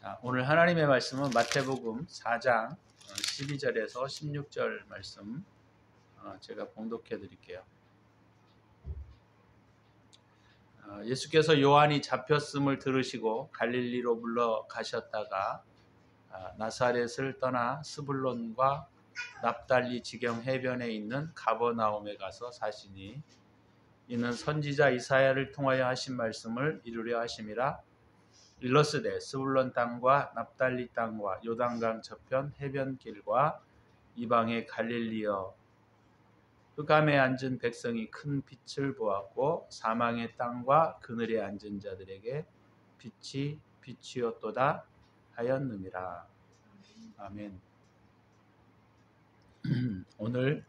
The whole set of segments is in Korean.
자, 오늘 하나님의 말씀은 마태복음 4장 12절에서 16절 말씀 제가 봉독해 드릴게요. 예수께서 요한이 잡혔음을 들으시고 갈릴리로 물러가셨다가 나사렛을 떠나 스불론과 납달리 지경 해변에 있는 가버나움에 가서 사시니 이는 선지자 이사야를 통하여 하신 말씀을 이루려 하심이라. 일러스되 스불론 땅과 납달리 땅과 요단강 저편 해변길과 이방의 갈릴리여, 흑암에 앉은 백성이 큰 빛을 보았고 사망의 땅과 그늘에 앉은 자들에게 빛이 비추었도다 하였느니라. 아멘. 오늘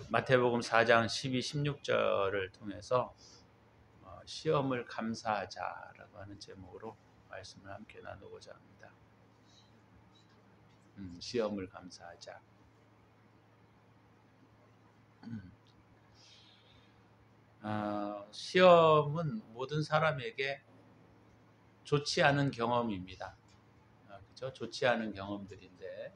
마태복음 4장 12, 16절을 통해서 시험을 감사하자라고 하는 제목으로 말씀을 함께 나누고자 합니다. 시험을 감사하자. 시험은 모든 사람에게 좋지 않은 경험입니다. 그렇죠? 좋지 않은 경험들인데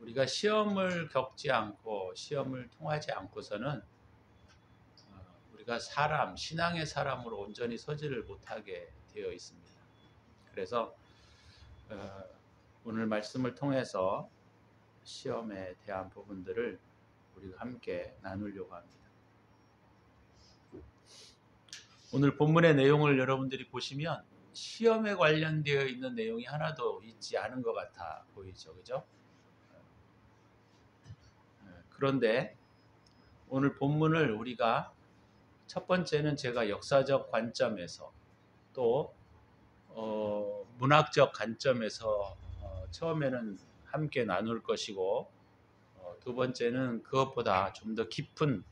우리가 시험을 겪지 않고 시험을 통하지 않고서는 우리가 신앙의 사람으로 온전히 서지를 못하게 되어 있습니다. 그래서 오늘 말씀을 통해서 시험에 대한 부분들을 우리가 함께 나누려고 합니다. 오늘 본문의 내용을 여러분들이 보시면 시험에 관련되어 있는 내용이 하나도 있지 않은 것 같아 보이죠, 그죠? 그런데 오늘 본문을 우리가 첫 번째는 제가 역사적 관점에서 또 문학적 관점에서 처음에는 함께 나눌 것이고, 두 번째는 그것보다 좀 더 깊은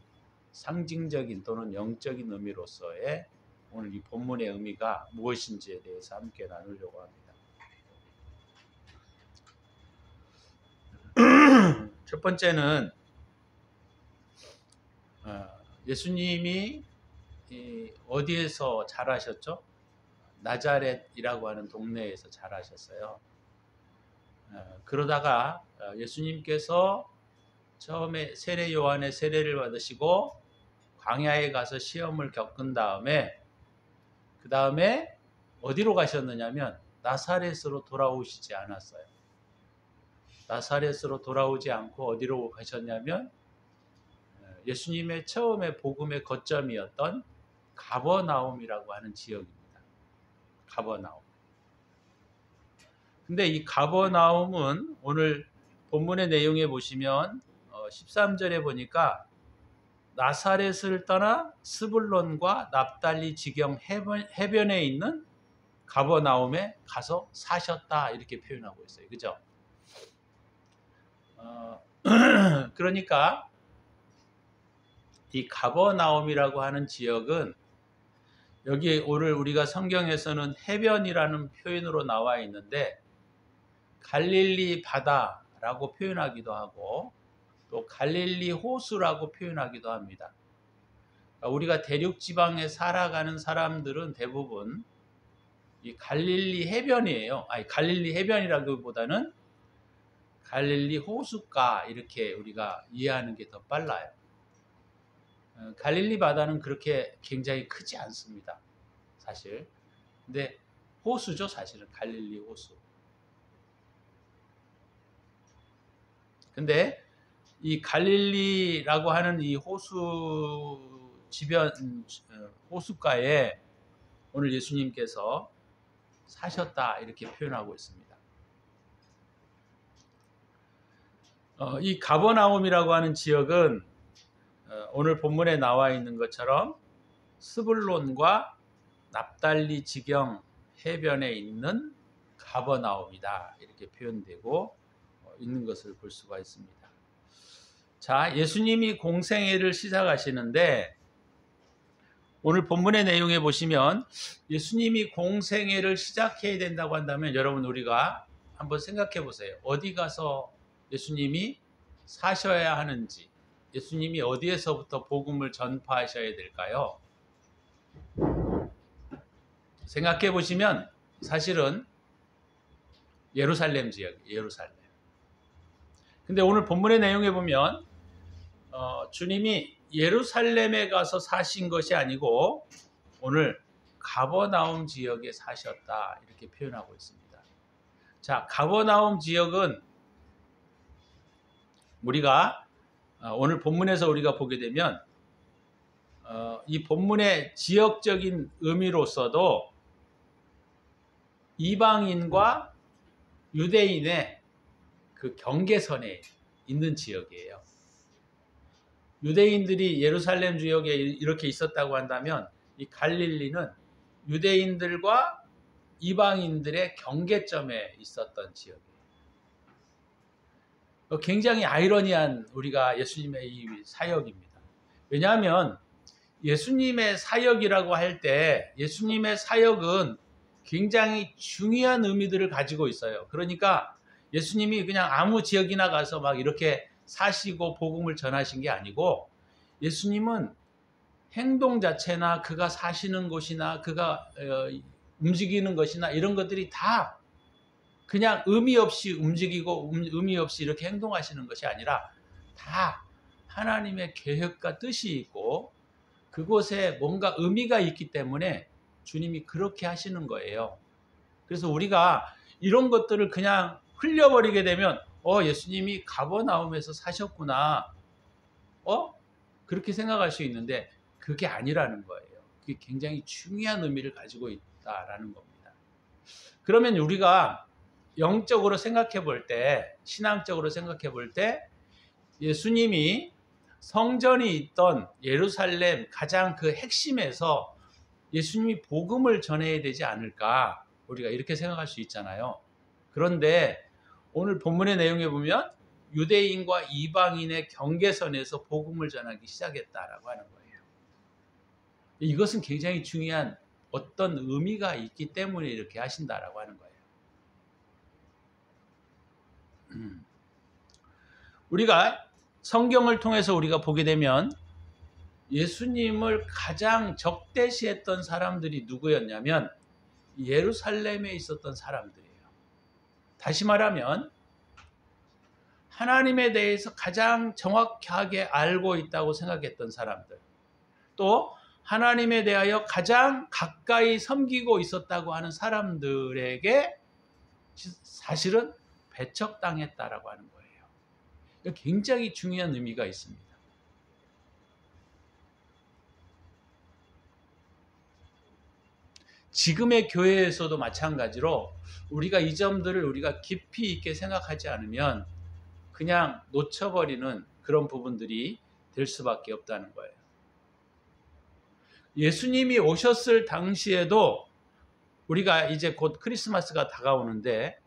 상징적인 또는 영적인 의미로서의 오늘 이 본문의 의미가 무엇인지에 대해서 함께 나누려고 합니다. 첫 번째는 예수님이 어디에서 자라셨죠? 나자렛이라고 하는 동네에서 자라셨어요. 그러다가 예수님께서 처음에 세례 요한의 세례를 받으시고 광야에 가서 시험을 겪은 다음에 그 다음에 어디로 가셨느냐면 나사렛으로 돌아오시지 않았어요. 나사렛으로 돌아오지 않고 어디로 가셨냐면 예수님의 처음에 복음의 거점이었던 가버나움이라고 하는 지역입니다. 가버나움. 근데 이 가버나움은 오늘 본문의 내용에 보시면 13절에 보니까 나사렛을 떠나 스불론과 납달리 지경 해변에 있는 가버나움에 가서 사셨다 이렇게 표현하고 있어요. 그죠? 그러니까 이 가버나움이라고 하는 지역은 여기 오늘 우리가 성경에서는 해변이라는 표현으로 나와 있는데 갈릴리 바다라고 표현하기도 하고 또 갈릴리 호수라고 표현하기도 합니다. 우리가 대륙 지방에 살아가는 사람들은 대부분 이 갈릴리 해변이에요. 아니 갈릴리 해변이라기보다는 갈릴리 호숫가 이렇게 우리가 이해하는 게 더 빨라요. 갈릴리 바다는 그렇게 굉장히 크지 않습니다. 사실. 근데 호수죠, 사실은. 갈릴리 호수. 근데 이 갈릴리라고 하는 이 호수 지변 호숫가에 오늘 예수님께서 사셨다 이렇게 표현하고 있습니다. 이 가버나움이라고 하는 지역은 오늘 본문에 나와 있는 것처럼 스불론과 납달리 지경 해변에 있는 가버나움이다 이렇게 표현되고 있는 것을 볼 수가 있습니다. 자, 예수님이 공생애를 시작하시는데 오늘 본문의 내용에 보시면 예수님이 공생애를 시작해야 된다고 한다면 여러분 우리가 한번 생각해 보세요. 어디 가서 예수님이 사셔야 하는지, 예수님이 어디에서부터 복음을 전파하셔야 될까요? 생각해 보시면 사실은 예루살렘 지역, 예루살렘. 근데 오늘 본문의 내용에 보면 주님이 예루살렘에 가서 사신 것이 아니고 오늘 가버나움 지역에 사셨다 이렇게 표현하고 있습니다. 자, 가버나움 지역은 우리가 오늘 본문에서 우리가 보게 되면 이 본문의 지역적인 의미로서도 이방인과 유대인의 그 경계선에 있는 지역이에요. 유대인들이 예루살렘 지역에 이렇게 있었다고 한다면 이 갈릴리는 유대인들과 이방인들의 경계점에 있었던 지역이에요. 굉장히 아이러니한 우리가 예수님의 이 사역입니다. 왜냐하면 예수님의 사역이라고 할 때 예수님의 사역은 굉장히 중요한 의미들을 가지고 있어요. 그러니까 예수님이 그냥 아무 지역이나 가서 막 이렇게 사시고 복음을 전하신 게 아니고 예수님은 행동 자체나 그가 사시는 곳이나 그가 움직이는 것이나 이런 것들이 다 그냥 의미 없이 움직이고 의미 없이 이렇게 행동하시는 것이 아니라 다 하나님의 계획과 뜻이 있고 그곳에 뭔가 의미가 있기 때문에 주님이 그렇게 하시는 거예요. 그래서 우리가 이런 것들을 그냥 흘려버리게 되면 예수님이 가버나움에서 사셨구나. 그렇게 생각할 수 있는데 그게 아니라는 거예요. 그게 굉장히 중요한 의미를 가지고 있다라는 겁니다. 그러면 우리가 영적으로 생각해 볼 때, 신앙적으로 생각해 볼 때 예수님이 성전이 있던 예루살렘 가장 그 핵심에서 예수님이 복음을 전해야 되지 않을까 우리가 이렇게 생각할 수 있잖아요. 그런데 오늘 본문의 내용에 보면 유대인과 이방인의 경계선에서 복음을 전하기 시작했다라고 하는 거예요. 이것은 굉장히 중요한 어떤 의미가 있기 때문에 이렇게 하신다라고 하는 거예요. 우리가 성경을 통해서 우리가 보게 되면 예수님을 가장 적대시했던 사람들이 누구였냐면 예루살렘에 있었던 사람들이에요. 다시 말하면 하나님에 대해서 가장 정확하게 알고 있다고 생각했던 사람들, 또 하나님에 대하여 가장 가까이 섬기고 있었다고 하는 사람들에게 사실은 배척당했다라고 하는 거예요. 굉장히 중요한 의미가 있습니다. 지금의 교회에서도 마찬가지로 우리가 이 점들을 우리가 깊이 있게 생각하지 않으면 그냥 놓쳐버리는 그런 부분들이 될 수밖에 없다는 거예요. 예수님이 오셨을 당시에도 우리가 이제 곧 크리스마스가 다가오는데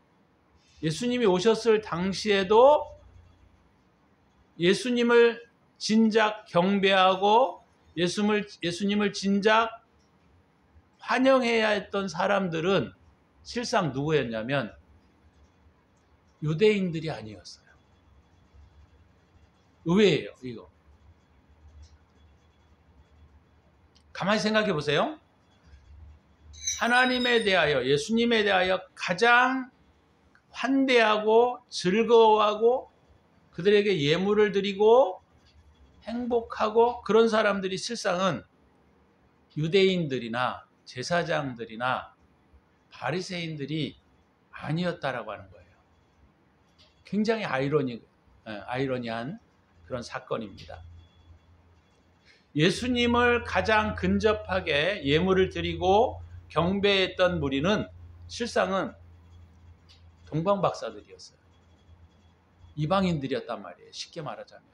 예수님이 오셨을 당시에도 예수님을 진작 경배하고 예수님을 진작 환영해야 했던 사람들은 실상 누구였냐면 유대인들이 아니었어요. 의외예요, 이거. 가만히 생각해 보세요. 하나님에 대하여, 예수님에 대하여 가장 환대하고 즐거워하고 그들에게 예물을 드리고 행복하고 그런 사람들이 실상은 유대인들이나 제사장들이나 바리새인들이 아니었다라고 하는 거예요. 굉장히 아이러니한 그런 사건입니다. 예수님을 가장 근접하게 예물을 드리고 경배했던 무리는 실상은 동방박사들이었어요. 이방인들이었단 말이에요. 쉽게 말하자면.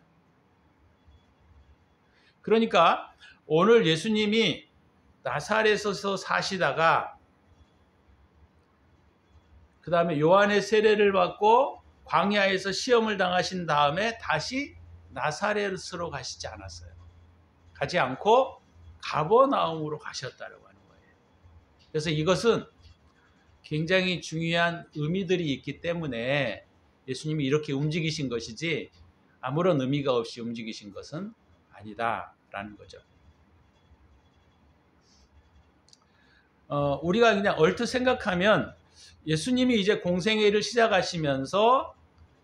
그러니까 오늘 예수님이 나사렛에서 사시다가 그 다음에 요한의 세례를 받고 광야에서 시험을 당하신 다음에 다시 나사렛으로 가시지 않았어요. 가지 않고 가버나움으로 가셨다고 하는 거예요. 그래서 이것은 굉장히 중요한 의미들이 있기 때문에 예수님이 이렇게 움직이신 것이지 아무런 의미가 없이 움직이신 것은 아니다라는 거죠. 우리가 그냥 얼핏 생각하면 예수님이 이제 공생의 일을 시작하시면서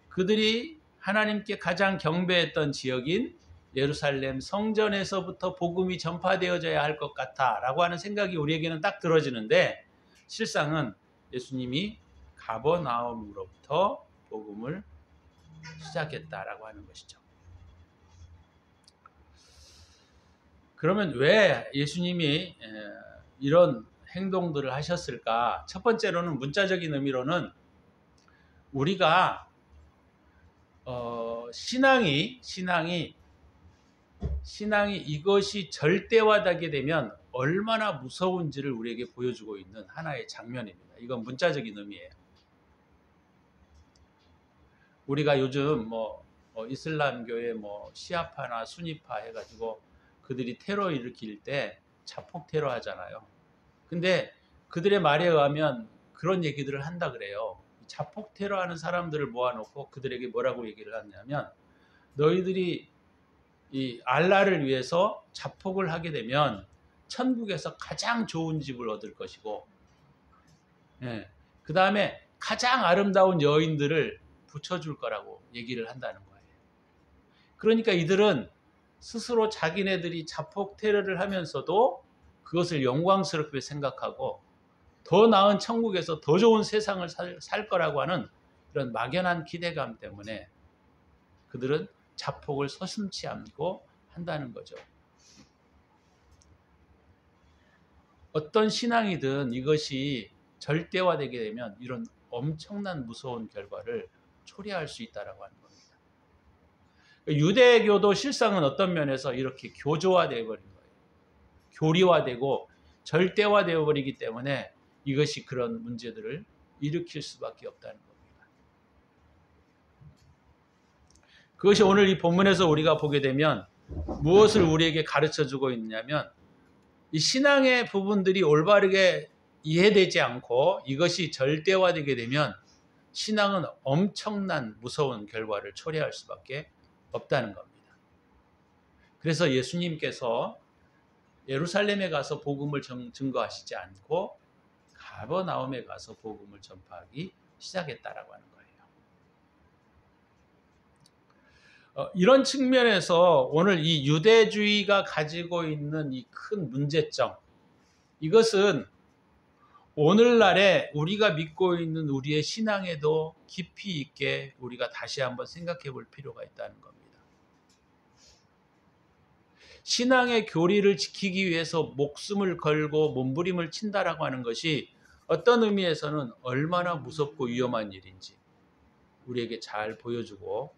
그들이 하나님께 가장 경배했던 지역인 예루살렘 성전에서부터 복음이 전파되어져야 할 것 같다라고 하는 생각이 우리에게는 딱 들어지는데, 실상은 예수님이 가버나움으로부터 복음을 시작했다라고 하는 것이죠. 그러면 왜 예수님이 이런 행동들을 하셨을까? 첫 번째로는 문자적인 의미로는 우리가 신앙이 이것이 절대화되게 되면 얼마나 무서운지를 우리에게 보여주고 있는 하나의 장면입니다. 이건 문자적인 의미예요. 우리가 요즘 이슬람교의 시아파나 수니파 해가지고 그들이 테러 일으킬 때 자폭 테러 하잖아요. 근데 그들의 말에 의하면 그런 얘기들을 한다 그래요. 자폭 테러하는 사람들을 모아놓고 그들에게 뭐라고 얘기를 하냐면, 너희들이 이 알라를 위해서 자폭을 하게 되면 천국에서 가장 좋은 집을 얻을 것이고, 그 다음에 가장 아름다운 여인들을 붙여줄 거라고 얘기를 한다는 거예요. 그러니까 이들은 스스로 자기네들이 자폭 테러를 하면서도 그것을 영광스럽게 생각하고 더 나은 천국에서 더 좋은 세상을 살 거라고 하는 그런 막연한 기대감 때문에 그들은 자폭을 서슴지 않고 한다는 거죠. 어떤 신앙이든 이것이 절대화되게 되면 이런 엄청난 무서운 결과를 초래할 수 있다라고 하는 겁니다. 유대교도 실상은 어떤 면에서 이렇게 교조화되어 버린 거예요. 교리화되고 절대화되어 버리기 때문에 이것이 그런 문제들을 일으킬 수밖에 없다는 겁니다. 그것이 오늘 이 본문에서 우리가 보게 되면 무엇을 우리에게 가르쳐주고 있냐면, 이 신앙의 부분들이 올바르게 이해되지 않고 이것이 절대화되게 되면 신앙은 엄청난 무서운 결과를 초래할 수밖에 없다는 겁니다. 그래서 예수님께서 예루살렘에 가서 복음을 증거하시지 않고 가버나움에 가서 복음을 전파하기 시작했다라고 하는 거예요. 이런 측면에서 오늘 이 유대주의가 가지고 있는 이 큰 문제점, 이것은 오늘날에 우리가 믿고 있는 우리의 신앙에도 깊이 있게 우리가 다시 한번 생각해 볼 필요가 있다는 겁니다. 신앙의 교리를 지키기 위해서 목숨을 걸고 몸부림을 친다라고 하는 것이 어떤 의미에서는 얼마나 무섭고 위험한 일인지 우리에게 잘 보여주고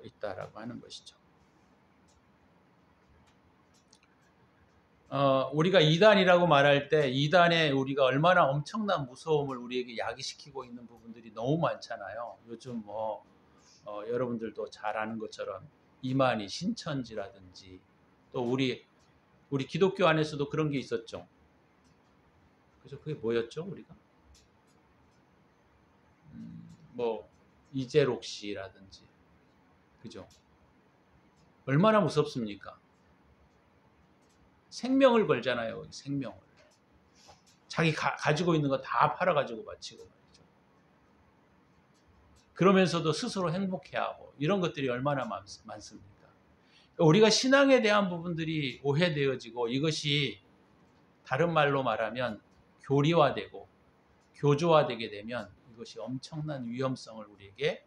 있다라고 하는 것이죠. 우리가 이단이라고 말할 때 이단에 우리가 얼마나 엄청난 무서움을 우리에게 야기시키고 있는 부분들이 너무 많잖아요. 요즘 여러분들도 잘 아는 것처럼 이만희 신천지라든지, 또 우리 기독교 안에서도 그런 게 있었죠. 그래서 그게 뭐였죠, 우리가? 이재록 씨라든지, 그죠? 얼마나 무섭습니까? 생명을 걸잖아요. 생명을. 자기 가지고 있는 거 다 팔아가지고 바치고 말이죠. 그러면서도 스스로 행복해하고 이런 것들이 얼마나 많습니까? 우리가 신앙에 대한 부분들이 오해되어지고 이것이 다른 말로 말하면 교리화되고 교조화되게 되면 이것이 엄청난 위험성을 우리에게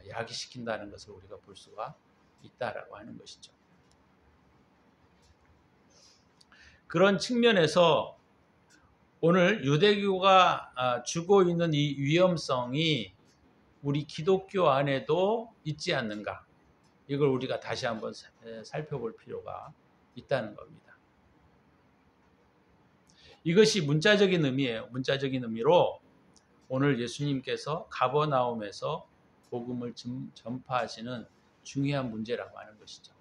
야기시킨다는 것을 우리가 볼 수가 있다라고 하는 것이죠. 그런 측면에서 오늘 유대교가 주고 있는 이 위험성이 우리 기독교 안에도 있지 않는가, 이걸 우리가 다시 한번 살펴볼 필요가 있다는 겁니다. 이것이 문자적인 의미예요. 문자적인 의미로 오늘 예수님께서 가버나움에서 복음을 전파하시는 중요한 문제라고 하는 것이죠.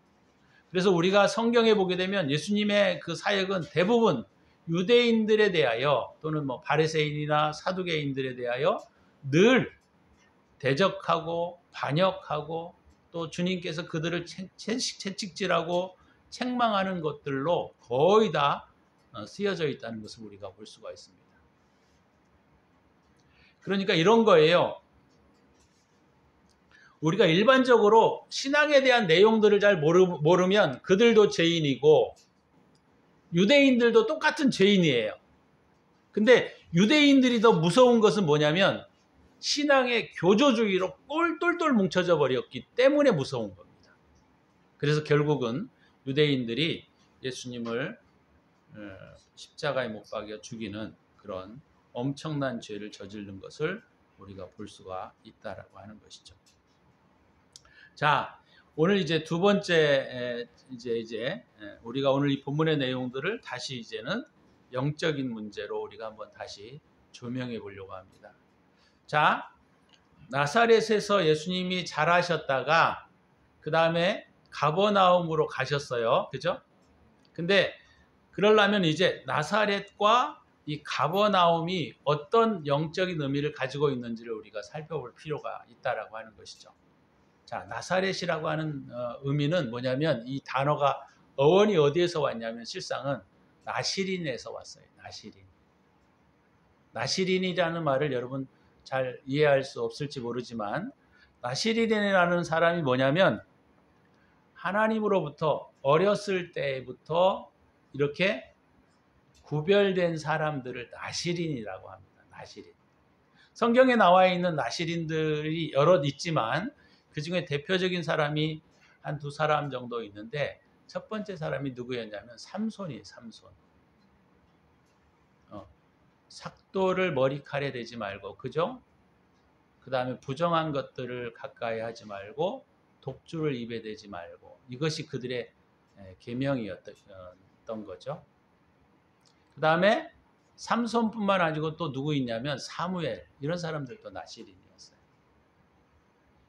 그래서 우리가 성경에 보게 되면 예수님의 그 사역은 대부분 유대인들에 대하여 또는 바리새인이나 사두개인들에 대하여 늘 대적하고 반역하고 또 주님께서 그들을 채찍질하고 책망하는 것들로 거의 다 쓰여져 있다는 것을 우리가 볼 수가 있습니다. 그러니까 이런 거예요. 우리가 일반적으로 신앙에 대한 내용들을 잘 모르면 그들도 죄인이고 유대인들도 똑같은 죄인이에요. 근데 유대인들이 더 무서운 것은 뭐냐면 신앙의 교조주의로 똘똘똘 뭉쳐져 버렸기 때문에 무서운 겁니다. 그래서 결국은 유대인들이 예수님을 십자가에 못 박여 죽이는 그런 엄청난 죄를 저지른 것을 우리가 볼 수가 있다라고 하는 것이죠. 자, 오늘 이제 두 번째 이제 우리가 오늘 이 본문의 내용들을 다시 이제는 영적인 문제로 우리가 한번 다시 조명해 보려고 합니다. 자, 나사렛에서 예수님이 자라셨다가 그 다음에 가버나움으로 가셨어요. 그죠? 근데 그러려면 이제 나사렛과 이 가버나움이 어떤 영적인 의미를 가지고 있는지를 우리가 살펴볼 필요가 있다라고 하는 것이죠. 자, 나사렛이라고 하는 의미는 뭐냐면 이 단어가 어원이 어디에서 왔냐면 실상은 나시린에서 왔어요. 나시린. 나시린이라는 말을 여러분 잘 이해할 수 없을지 모르지만 나시린이라는 사람이 뭐냐면 하나님으로부터 어렸을 때부터 이렇게 구별된 사람들을 나시린이라고 합니다. 나시린. 성경에 나와 있는 나시린들이 여럿 있지만 그 중에 대표적인 사람이 한 두 사람 정도 있는데 첫 번째 사람이 누구였냐면 삼손이에요. 삼손. 삭도를 머리칼에 대지 말고, 그죠? 그 다음에 부정한 것들을 가까이 하지 말고 독주를 입에 대지 말고, 이것이 그들의 계명이었던 거죠. 그 다음에 삼손뿐만 아니고 또 누구 있냐면 사무엘, 이런 사람들도 나시린이었어요.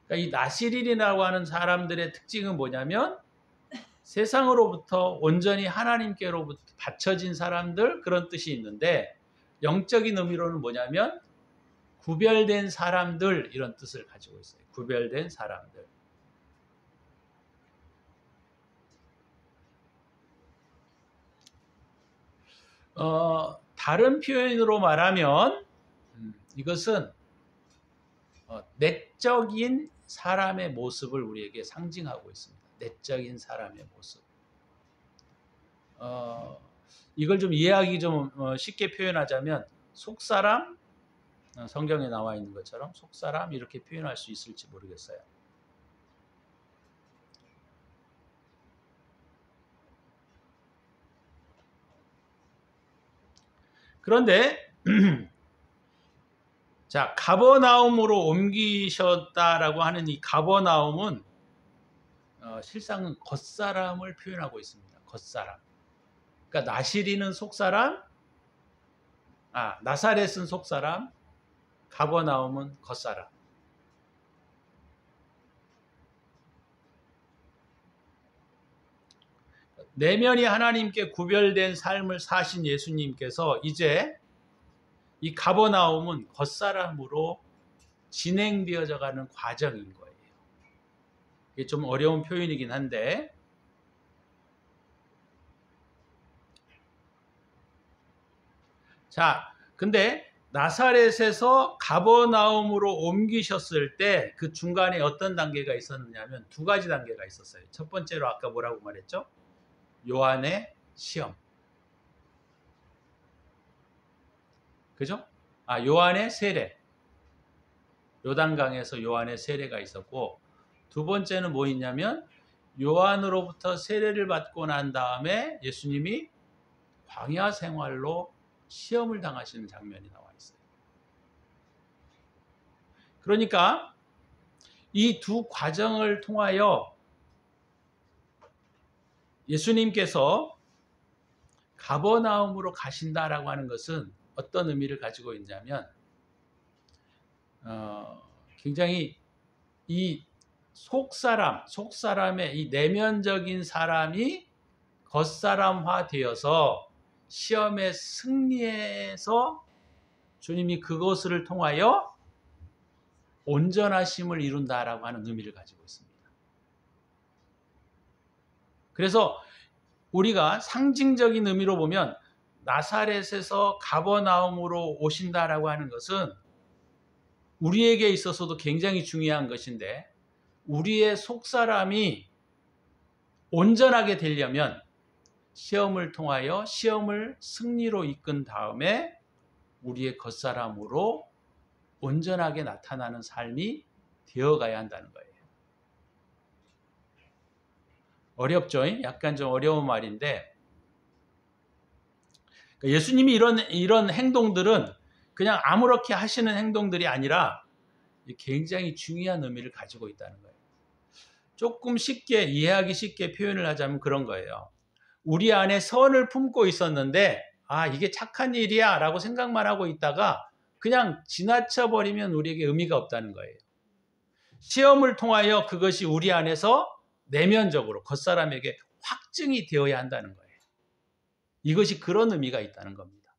그러니까 이 나시린이라고 하는 사람들의 특징은 뭐냐면 세상으로부터 온전히 하나님께로부터 바쳐진 사람들, 그런 뜻이 있는데 영적인 의미로는 뭐냐면 구별된 사람들, 이런 뜻을 가지고 있어요. 구별된 사람들. 다른 표현으로 말하면 이것은 내적인 사람의 모습을 우리에게 상징하고 있습니다. 내적인 사람의 모습. 이걸 좀 이해하기 좀 쉽게 표현하자면 속사람, 성경에 나와 있는 것처럼 속사람 이렇게 표현할 수 있을지 모르겠어요. 그런데 자, 가버나움으로 옮기셨다라고 하는 이 가버나움은 실상은 겉사람을 표현하고 있습니다. 겉사람. 그러니까 나시린은 속사람, 나사렛은 속사람, 가버나움은 겉사람. 내면이 하나님께 구별된 삶을 사신 예수님께서 이제 이 가버나움은 겉사람으로 진행되어져 가는 과정인 거예요. 이게 좀 어려운 표현이긴 한데, 자, 근데 나사렛에서 가버나움으로 옮기셨을 때 그 중간에 어떤 단계가 있었느냐면 두 가지 단계가 있었어요. 첫 번째로 아까 뭐라고 말했죠? 요한의 시험. 그죠? 요한의 세례. 요단강에서 요한의 세례가 있었고, 두 번째는 뭐 있냐면 요한으로부터 세례를 받고 난 다음에 예수님이 광야 생활로 시험을 당하시는 장면이 나와 있어요. 그러니까 이 두 과정을 통하여 예수님께서 가버나움으로 가신다라고 하는 것은 어떤 의미를 가지고 있냐면 굉장히 이 속사람의 이 내면적인 사람이 겉사람화 되어서 시험에 승리해서 주님이 그것을 통하여 온전하심을 이룬다라고 하는 의미를 가지고 있습니다. 그래서 우리가 상징적인 의미로 보면 나사렛에서 가버나움으로 오신다라고 하는 것은 우리에게 있어서도 굉장히 중요한 것인데, 우리의 속사람이 온전하게 되려면 시험을 통하여 시험을 승리로 이끈 다음에 우리의 겉사람으로 온전하게 나타나는 삶이 되어가야 한다는 거예요. 어렵죠? 약간 좀 어려운 말인데, 예수님이 이런 행동들은 그냥 아무렇게 하시는 행동들이 아니라 굉장히 중요한 의미를 가지고 있다는 거예요. 조금 쉽게 이해하기 쉽게 표현을 하자면 그런 거예요. 우리 안에 선을 품고 있었는데 이게 착한 일이야 라고 생각만 하고 있다가 그냥 지나쳐 버리면 우리에게 의미가 없다는 거예요. 시험을 통하여 그것이 우리 안에서 내면적으로 겉사람에게 확증이 되어야 한다는 거예요. 이것이 그런 의미가 있다는 겁니다.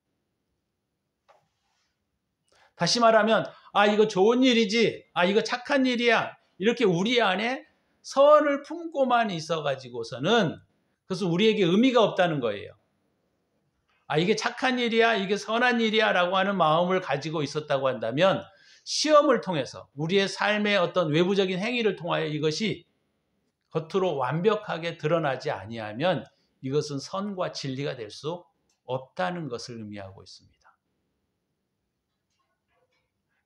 다시 말하면 이거 좋은 일이지, 이거 착한 일이야, 이렇게 우리 안에 선을 품고만 있어가지고서는 그것은 우리에게 의미가 없다는 거예요. 이게 착한 일이야, 이게 선한 일이야 라고 하는 마음을 가지고 있었다고 한다면 시험을 통해서 우리의 삶의 어떤 외부적인 행위를 통하여 이것이 겉으로 완벽하게 드러나지 아니하면 이것은 선과 진리가 될 수 없다는 것을 의미하고 있습니다.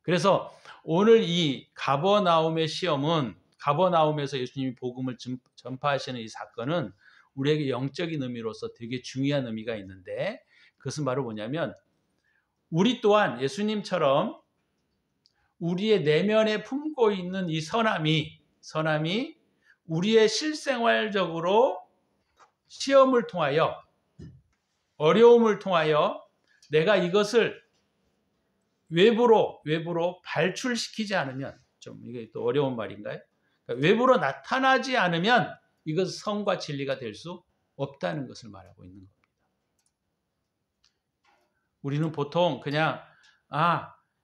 그래서 오늘 이 가버나움의 시험은, 가버나움에서 예수님이 복음을 전파하시는 이 사건은 우리에게 영적인 의미로서 되게 중요한 의미가 있는데, 그것은 바로 뭐냐면 우리 또한 예수님처럼 우리의 내면에 품고 있는 이 선함이 우리의 실생활적으로 시험을 통하여, 어려움을 통하여 내가 이것을 외부로 발출시키지 않으면, 좀 이게 또 어려운 말인가요? 그러니까 외부로 나타나지 않으면 이것은 선과 진리가 될 수 없다는 것을 말하고 있는 겁니다. 우리는 보통 그냥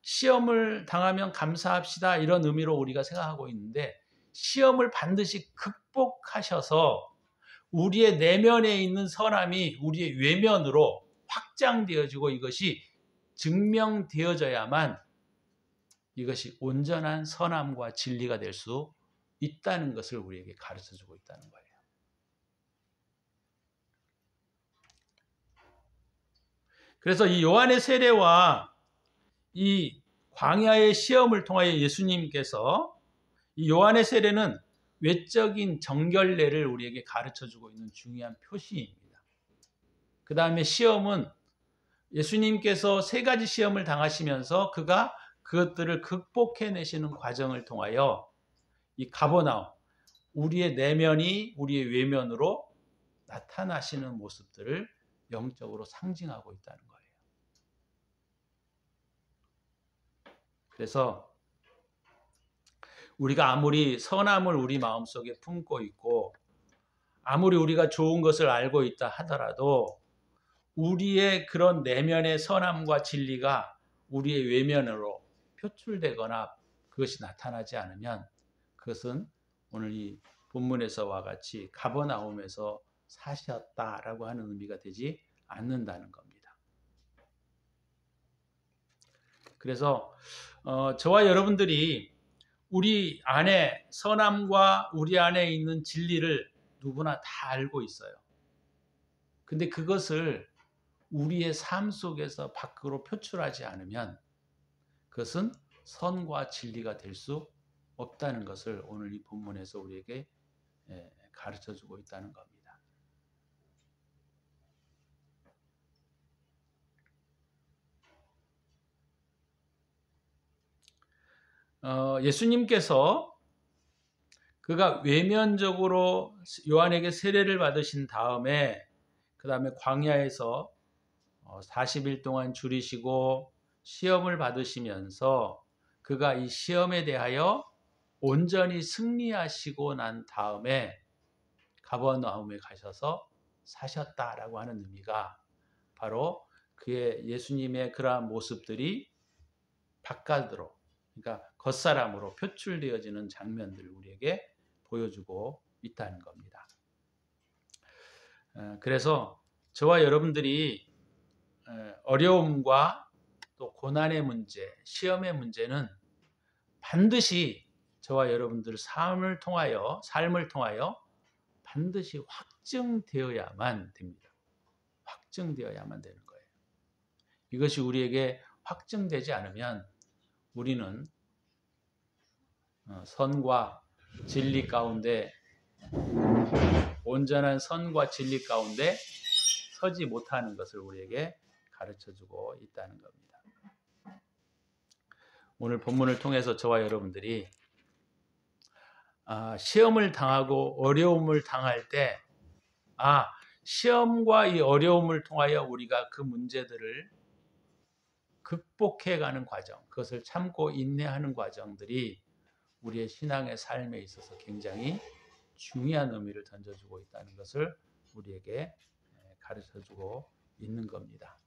시험을 당하면 감사합시다 이런 의미로 우리가 생각하고 있는데, 시험을 반드시 극복하셔서 우리의 내면에 있는 선함이 우리의 외면으로 확장되어지고 이것이 증명되어져야만 이것이 온전한 선함과 진리가 될 수 있다는 것을 우리에게 가르쳐주고 있다는 거예요. 그래서 이 요한의 세례와 이 광야의 시험을 통하여 예수님께서, 이 요한의 세례는 외적인 정결례를 우리에게 가르쳐주고 있는 중요한 표시입니다. 그 다음에 시험은 예수님께서 3가지 시험을 당하시면서 그가 그것들을 극복해내시는 과정을 통하여 이 가버나움, 우리의 내면이 우리의 외면으로 나타나시는 모습들을 영적으로 상징하고 있다는 거예요. 그래서 우리가 아무리 선함을 우리 마음속에 품고 있고 아무리 우리가 좋은 것을 알고 있다 하더라도 우리의 그런 내면의 선함과 진리가 우리의 외면으로 표출되거나 그것이 나타나지 않으면 그것은 오늘 이 본문에서와 같이 가버나움에서 사셨다라고 하는 의미가 되지 않는다는 겁니다. 그래서 저와 여러분들이 우리 안에 선함과 우리 안에 있는 진리를 누구나 다 알고 있어요. 근데 그것을 우리의 삶 속에서 밖으로 표출하지 않으면 그것은 선과 진리가 될 수 없다는 것을 오늘 이 본문에서 우리에게 가르쳐주고 있다는 겁니다. 예수님께서 그가 외면적으로 요한에게 세례를 받으신 다음에 그 다음에 광야에서 40일 동안 줄이시고 시험을 받으시면서 그가 이 시험에 대하여 온전히 승리하시고 난 다음에 가버나움에 가셔서 사셨다라고 하는 의미가 바로 그의 예수님의 그러한 모습들이 바깥으로, 그러니까 겉사람으로 표출되어지는 장면들을 우리에게 보여주고 있다는 겁니다. 그래서 저와 여러분들이 어려움과 또 고난의 문제, 시험의 문제는 반드시 저와 여러분들 삶을 통하여 반드시 확증되어야만 됩니다. 확증되어야만 되는 거예요. 이것이 우리에게 확증되지 않으면 우리는 선과 진리 가운데, 온전한 선과 진리 가운데 서지 못하는 것을 우리에게 가르쳐주고 있다는 겁니다. 오늘 본문을 통해서 저와 여러분들이 시험을 당하고 어려움을 당할 때 시험과 이 어려움을 통하여 우리가 그 문제들을 극복해가는 과정, 그것을 참고 인내하는 과정들이 우리의 신앙의 삶에 있어서 굉장히 중요한 의미를 던져주고 있다는 것을 우리에게 가르쳐주고 있는 겁니다.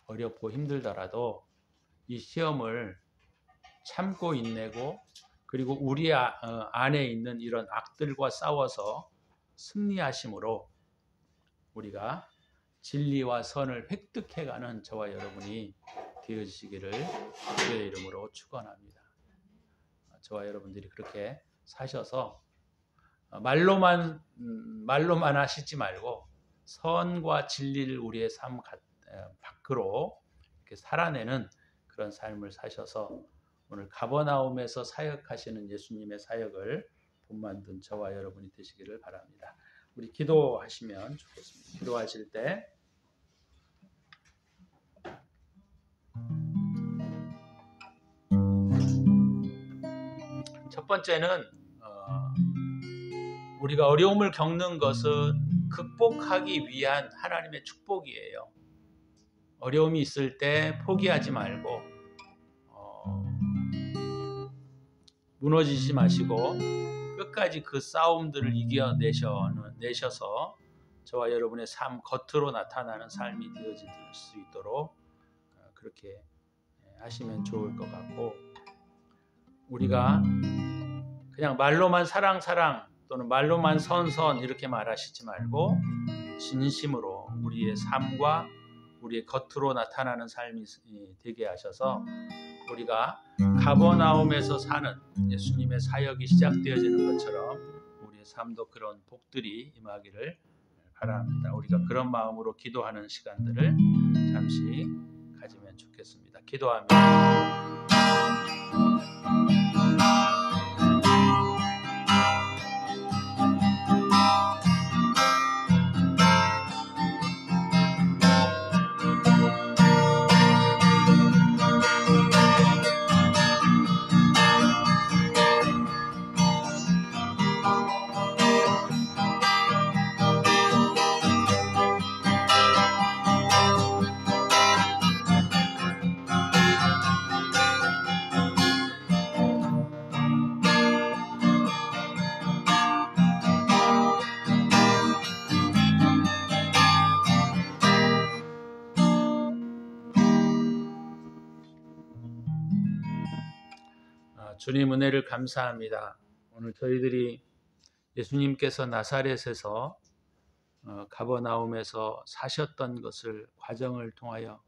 어렵고 힘들더라도 이 시험을 참고 인내고, 그리고 우리 안에 있는 이런 악들과 싸워서 승리하심으로 우리가 진리와 선을 획득해가는 저와 여러분이 되어지시기를 주의 이름으로 축원합니다. 저와 여러분들이 그렇게 사셔서 말로만 하시지 말고 선과 진리를 우리의 삶 밖으로 이렇게 살아내는 그런 삶을 사셔서 오늘 가버나움에서 사역하시는 예수님의 사역을 본만든 저와 여러분이 되시기를 바랍니다. 우리 기도하시면 좋겠습니다. 기도하실 때 첫 번째는 우리가 어려움을 겪는 것은 극복하기 위한 하나님의 축복이에요. 어려움이 있을 때 포기하지 말고 무너지지 마시고 끝까지 그 싸움들을 이겨내셔서 저와 여러분의 삶 겉으로 나타나는 삶이 되어질 수 있도록 그렇게 하시면 좋을 것 같고, 우리가 그냥 말로만 사랑 또는 말로만 선 이렇게 말하시지 말고 진심으로 우리의 삶과 우리의 겉으로 나타나는 삶이 되게 하셔서 우리가 가버나움에서 사는 예수님의 사역이 시작되어지는 것처럼 우리의 삶도 그런 복들이 임하기를 바랍니다. 우리가 그런 마음으로 기도하는 시간들을 잠시 가지면 좋겠습니다. 기도하며 주님 은혜를 감사합니다. 오늘 저희들이 예수님께서 나사렛에서 가버나움에서 사셨던 것을 과정을 통하여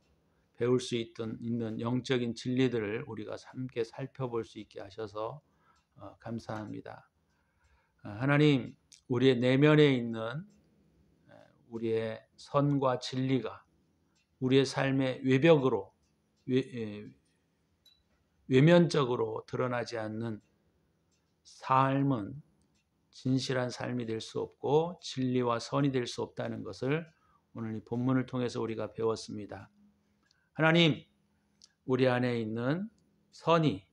배울 수 있는 영적인 진리들을 우리가 함께 살펴볼 수 있게 하셔서 감사합니다. 하나님, 우리의 내면에 있는 우리의 선과 진리가 우리의 삶의 외면적으로 드러나지 않는 삶은 진실한 삶이 될 수 없고 진리와 선이 될 수 없다는 것을 오늘 이 본문을 통해서 우리가 배웠습니다. 하나님, 우리 안에 있는 선이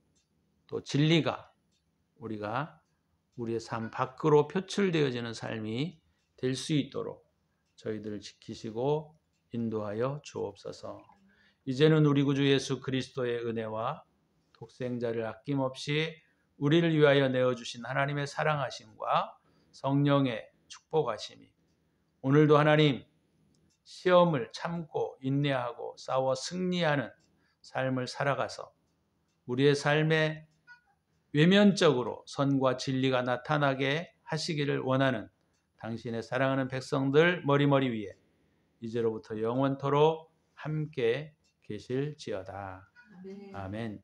또 진리가 우리가 우리의 삶 밖으로 표출되어지는 삶이 될 수 있도록 저희들을 지키시고 인도하여 주옵소서. 이제는 우리 구주 예수 그리스도의 은혜와 독생자를 아낌없이 우리를 위하여 내어주신 하나님의 사랑하심과 성령의 축복하심이 오늘도 하나님 시험을 참고 인내하고 싸워 승리하는 삶을 살아가서 우리의 삶에 외면적으로 선과 진리가 나타나게 하시기를 원하는 당신의 사랑하는 백성들 머리머리 위에 이제로부터 영원토록 함께 계실지어다. 아멘. 아멘.